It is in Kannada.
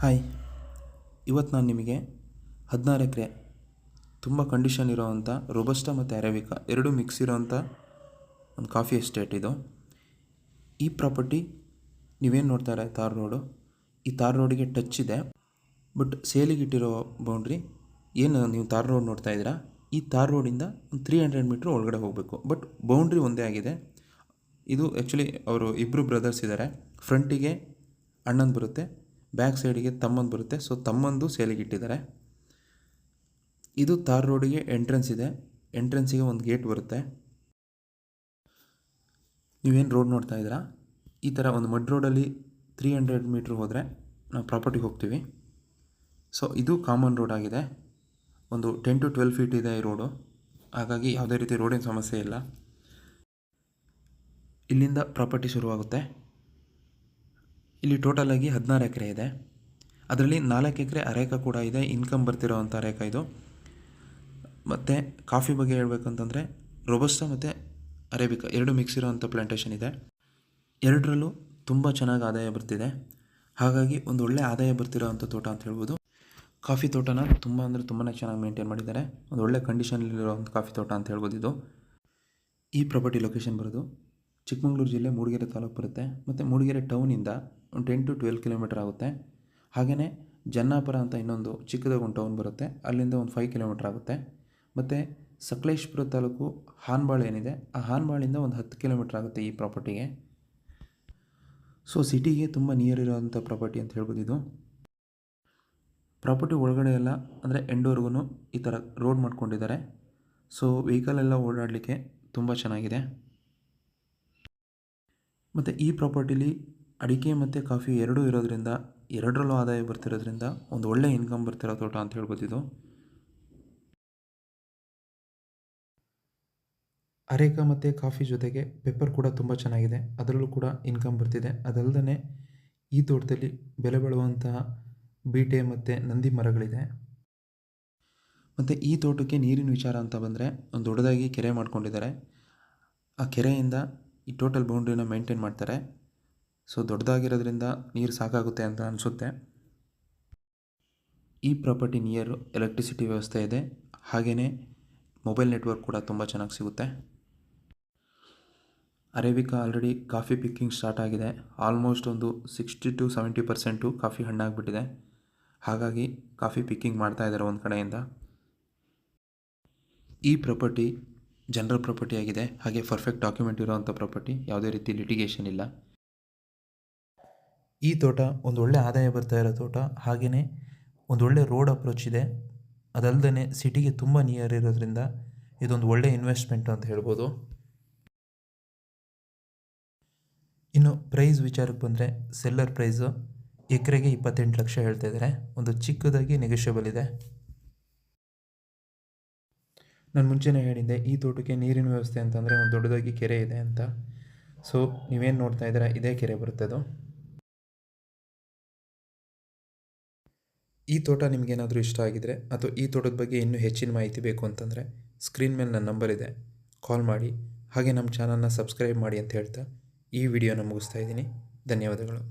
ಹಾಯ್, ಇವತ್ತು ನಾನು ನಿಮಗೆ 16 ಎಕರೆ ತುಂಬ ಕಂಡೀಷನ್ ಇರೋವಂಥ ರೋಬಸ್ಟಾ ಮತ್ತು ಅರೇಬಿಕಾ ಎರಡೂ ಮಿಕ್ಸ್ ಇರೋವಂಥ ಒಂದು ಕಾಫಿ ಎಸ್ಟೇಟ್ ಇದು. ಈ ಪ್ರಾಪರ್ಟಿ ನೀವೇನು ನೋಡ್ತಾರೆ ತಾರ್ ರೋಡು, ಈ ತಾರ್ ರೋಡಿಗೆ ಟಚ್ ಇದೆ. ಬಟ್ ಸೇಲಿಗಿಟ್ಟಿರೋ ಬೌಂಡ್ರಿ ಏನು ನೀವು ತಾರ್ ರೋಡ್ ನೋಡ್ತಾ ಇದ್ದೀರಾ, ಈ ತಾರ್ ರೋಡಿಂದ ಒಂದು 300 ಮೀಟ್ರ್ ಒಳಗಡೆ ಹೋಗಬೇಕು. ಬಟ್ ಬೌಂಡ್ರಿ ಒಂದೇ ಆಗಿದೆ. ಇದು ಆ್ಯಕ್ಚುಲಿ ಅವರು ಇಬ್ಬರು ಬ್ರದರ್ಸ್ ಇದ್ದಾರೆ. ಫ್ರಂಟಿಗೆ ಅಣ್ಣಂದು ಬರುತ್ತೆ, ಬ್ಯಾಕ್ ಸೈಡಿಗೆ ತಮ್ಮಂದು ಬರುತ್ತೆ. ಸೊ ತಮ್ಮಂದು ಸೇಲಿಗಿಟ್ಟಿದ್ದಾರೆ. ಇದು ತಾರ್ ರೋಡಿಗೆ ಎಂಟ್ರೆನ್ಸ್ ಇದೆ. ಎಂಟ್ರೆನ್ಸಿಗೆ ಒಂದು ಗೇಟ್ ಬರುತ್ತೆ. ನೀವೇನು ರೋಡ್ ನೋಡ್ತಾ ಇದ್ದೀರಾ, ಈ ಥರ ಒಂದು ಮಡ್ ರೋಡಲ್ಲಿ 300 ಮೀಟ್ರ್ ಹೋದರೆ ನಾವು ಪ್ರಾಪರ್ಟಿಗೆ ಹೋಗ್ತೀವಿ. ಸೊ ಇದು ಕಾಮನ್ ರೋಡ್ ಆಗಿದೆ. ಒಂದು 10 to 12 ಫೀಟ್ ಇದೆ ಈ ರೋಡು. ಹಾಗಾಗಿ ಯಾವುದೇ ರೀತಿ ರೋಡಿನ ಸಮಸ್ಯೆ ಇಲ್ಲ. ಇಲ್ಲಿಂದ ಪ್ರಾಪರ್ಟಿ ಶುರುವಾಗುತ್ತೆ. ಇಲ್ಲಿ ಟೋಟಲಾಗಿ 16 ಎಕರೆ ಇದೆ. ಅದರಲ್ಲಿ 4 ಎಕರೆ ಅರೇಕಾ ಕೂಡ ಇದೆ. ಇನ್ಕಮ್ ಬರ್ತಿರೋವಂಥ ಅರೇಕಾ ಇದು. ಮತ್ತು ಕಾಫಿ ಬಗ್ಗೆ ಹೇಳ್ಬೇಕಂತಂದರೆ ರೋಬಸ್ಟಾ ಮತ್ತು ಅರೇಬಿಕಾ ಎರಡು ಮಿಕ್ಸ್ ಇರೋವಂಥ ಪ್ಲಾಂಟೇಷನ್ ಇದೆ. ಎರಡರಲ್ಲೂ ತುಂಬ ಚೆನ್ನಾಗಿ ಆದಾಯ ಬರ್ತಿದೆ. ಹಾಗಾಗಿ ಒಂದು ಒಳ್ಳೆ ಆದಾಯ ಬರ್ತಿರೋವಂಥ ತೋಟ ಅಂತ ಹೇಳ್ಬೋದು. ಕಾಫಿ ತೋಟನ ತುಂಬ ಅಂದರೆ ತುಂಬಾ ಚೆನ್ನಾಗಿ ಮೇಂಟೈನ್ ಮಾಡಿದ್ದಾರೆ. ಒಂದು ಒಳ್ಳೆ ಕಂಡೀಷನಲ್ಲಿರೋವಂಥ ಕಾಫಿ ತೋಟ ಅಂತ ಹೇಳ್ಬೋದು ಇದು. ಈ ಪ್ರಾಪರ್ಟಿ ಲೊಕೇಶನ್ ಬರೋದು ಚಿಕ್ಕಮಗಳೂರು ಜಿಲ್ಲೆ ಮೂಡಿಗೆರೆ ತಾಲೂಕು ಬರುತ್ತೆ. ಮತ್ತು ಮೂಡಿಗೆರೆ ಟೌನಿಂದ ಒಂದು 10 to 12 ಕಿಲೋಮೀಟರ್ ಆಗುತ್ತೆ. ಹಾಗೆಯೇ ಜನ್ನಾಪುರ ಅಂತ ಇನ್ನೊಂದು ಚಿಕ್ಕದಾಗಿ ಒಂದು ಟೌನ್ ಬರುತ್ತೆ, ಅಲ್ಲಿಂದ ಒಂದು 5 ಕಿಲೋಮೀಟರ್ ಆಗುತ್ತೆ. ಮತ್ತು ಸಕಲೇಶಪುರ ತಾಲೂಕು ಹಾನ್ಬಾಳ್ ಏನಿದೆ, ಆ ಹಾನ್ಬಾಳಿಂದ ಒಂದು 10 ಕಿಲೋಮೀಟರ್ ಆಗುತ್ತೆ ಈ ಪ್ರಾಪರ್ಟಿಗೆ. ಸೊ ಸಿಟಿಗೆ ತುಂಬ ನಿಯರ್ ಇರೋವಂಥ ಪ್ರಾಪರ್ಟಿ ಅಂತ ಹೇಳ್ಬೋದು ಇದು. ಪ್ರಾಪರ್ಟಿ ಒಳಗಡೆ ಎಲ್ಲ ಅಂದರೆ ಎಂಡ್ವರೆಗೂ ಈ ಥರ ರೋಡ್ ಮಾಡ್ಕೊಂಡಿದ್ದಾರೆ. ಸೊ ವೆಹಿಕಲ್ ಎಲ್ಲ ಓಡಾಡಲಿಕ್ಕೆ ತುಂಬ ಚೆನ್ನಾಗಿದೆ. ಮತ್ತು ಈ ಪ್ರಾಪರ್ಟಿಲಿ ಅಡಿಕೆ ಮತ್ತು ಕಾಫಿ ಎರಡೂ ಇರೋದ್ರಿಂದ ಎರಡರಲ್ಲೂ ಆದಾಯ ಬರ್ತಿರೋದ್ರಿಂದ ಒಂದು ಒಳ್ಳೆ ಇನ್ಕಮ್ ಬರ್ತಿರೋ ತೋಟ ಅಂತ ಹೇಳ್ಬೋದು ಇದು. ಅರೇಕಾ ಮತ್ತು ಕಾಫಿ ಜೊತೆಗೆ ಪೆಪ್ಪರ್ ಕೂಡ ತುಂಬ ಚೆನ್ನಾಗಿದೆ, ಅದರಲ್ಲೂ ಕೂಡ ಇನ್ಕಮ್ ಬರ್ತಿದೆ. ಅದಲ್ಲದೆ ಈ ತೋಟದಲ್ಲಿ ಬೆಲೆ ಬಾಳುವಂತಹ ಬೀಟೆ ಮತ್ತು ನಂದಿ ಮರಗಳಿದೆ. ಮತ್ತು ಈ ತೋಟಕ್ಕೆ ನೀರಿನ ವಿಚಾರ ಅಂತ ಬಂದರೆ ಒಂದು ದೊಡ್ಡದಾಗಿ ಕೆರೆ ಮಾಡ್ಕೊಂಡಿದ್ದಾರೆ. ಆ ಕೆರೆಯಿಂದ ಈ ಟೋಟಲ್ ಬೌಂಡ್ರಿನ ಮೇಂಟೈನ್ ಮಾಡ್ತಾರೆ. ಸೊ ದೊಡ್ಡದಾಗಿರೋದ್ರಿಂದ ನೀರು ಸಾಕಾಗುತ್ತೆ ಅಂತ ಅನಿಸುತ್ತೆ. ಈ ಪ್ರಾಪರ್ಟಿ ನಿಯರ್ ಎಲೆಕ್ಟ್ರಿಸಿಟಿ ವ್ಯವಸ್ಥೆ ಇದೆ. ಹಾಗೆಯೇ ಮೊಬೈಲ್ ನೆಟ್ವರ್ಕ್ ಕೂಡ ತುಂಬ ಚೆನ್ನಾಗಿ ಸಿಗುತ್ತೆ. Arabica already coffee picking start ಆಗಿದೆ. ಆಲ್ಮೋಸ್ಟ್ ಒಂದು 60 to 70% ಕಾಫಿ ಹಣ್ಣಾಗಿಬಿಟ್ಟಿದೆ. ಹಾಗಾಗಿ ಕಾಫಿ ಪಿಕ್ಕಿಂಗ್ ಮಾಡ್ತಾ ಇದ್ದಾರೆ ಒಂದು ಕಡೆಯಿಂದ. ಈ ಪ್ರಾಪರ್ಟಿ ಜನರಲ್ ಪ್ರಾಪರ್ಟಿ ಆಗಿದೆ. ಹಾಗೆ ಪರ್ಫೆಕ್ಟ್ ಡಾಕ್ಯುಮೆಂಟ್ ಇರೋವಂಥ ಪ್ರಾಪರ್ಟಿ, ಯಾವುದೇ ರೀತಿ ಲಿಟಿಗೇಷನ್ ಇಲ್ಲ. ಈ ತೋಟ ಒಂದು ಒಳ್ಳೆ ಆದಾಯ ಬರ್ತಾ ಇರೋ ತೋಟ. ಹಾಗೆಯೇ ಒಂದು ಒಳ್ಳೆ ರೋಡ್ ಅಪ್ರೋಚ್ ಇದೆ. ಅದಲ್ಲದೆ ಸಿಟಿಗೆ ತುಂಬ ನಿಯರ್ ಇರೋದ್ರಿಂದ ಇದೊಂದು ಒಳ್ಳೆ ಇನ್ವೆಸ್ಟ್ಮೆಂಟ್ ಅಂತ ಹೇಳ್ಬೋದು. ಇನ್ನು ಪ್ರೈಸ್ ವಿಚಾರಕ್ಕೆ ಬಂದರೆ ಸೆಲ್ಲರ್ ಪ್ರೈಸು ಎಕರೆಗೆ 28 ಲಕ್ಷ ಹೇಳ್ತಾ ಇದ್ದಾರೆ. ಒಂದು ಚಿಕ್ಕದಾಗಿ ನೆಗೋಷಿಯಬಲ್ ಇದೆ. ನಾನು ಮುಂಚೆನೇ ಹೇಳಿದ್ದೆ ಈ ತೋಟಕ್ಕೆ ನೀರಿನ ವ್ಯವಸ್ಥೆ ಅಂತಂದರೆ ಒಂದು ದೊಡ್ಡದಾಗಿ ಕೆರೆ ಇದೆ ಅಂತ. ಸೊ ನೀವೇನು ನೋಡ್ತಾ ಇದ್ದೀರಾ, ಇದೇ ಕೆರೆ ಬರುತ್ತೆ ಅದು. ಈ ತೋಟ ನಿಮಗೇನಾದರೂ ಇಷ್ಟ ಆಗಿದರೆ ಅಥವಾ ಈ ತೋಟದ ಬಗ್ಗೆ ಇನ್ನೂ ಹೆಚ್ಚಿನ ಮಾಹಿತಿ ಬೇಕು ಅಂತಂದರೆ ಸ್ಕ್ರೀನ್ ಮೇಲೆ ನನ್ನ ನಂಬರ್ ಇದೆ, ಕಾಲ್ ಮಾಡಿ. ಹಾಗೆ ನಮ್ಮ ಚಾನಲ್ನ ಸಬ್ಸ್ಕ್ರೈಬ್ ಮಾಡಿ ಅಂತ ಹೇಳ್ತಾ ಈ ವಿಡಿಯೋನ ಮುಗಿಸ್ತಾ ಇದ್ದೀನಿ. ಧನ್ಯವಾದಗಳು.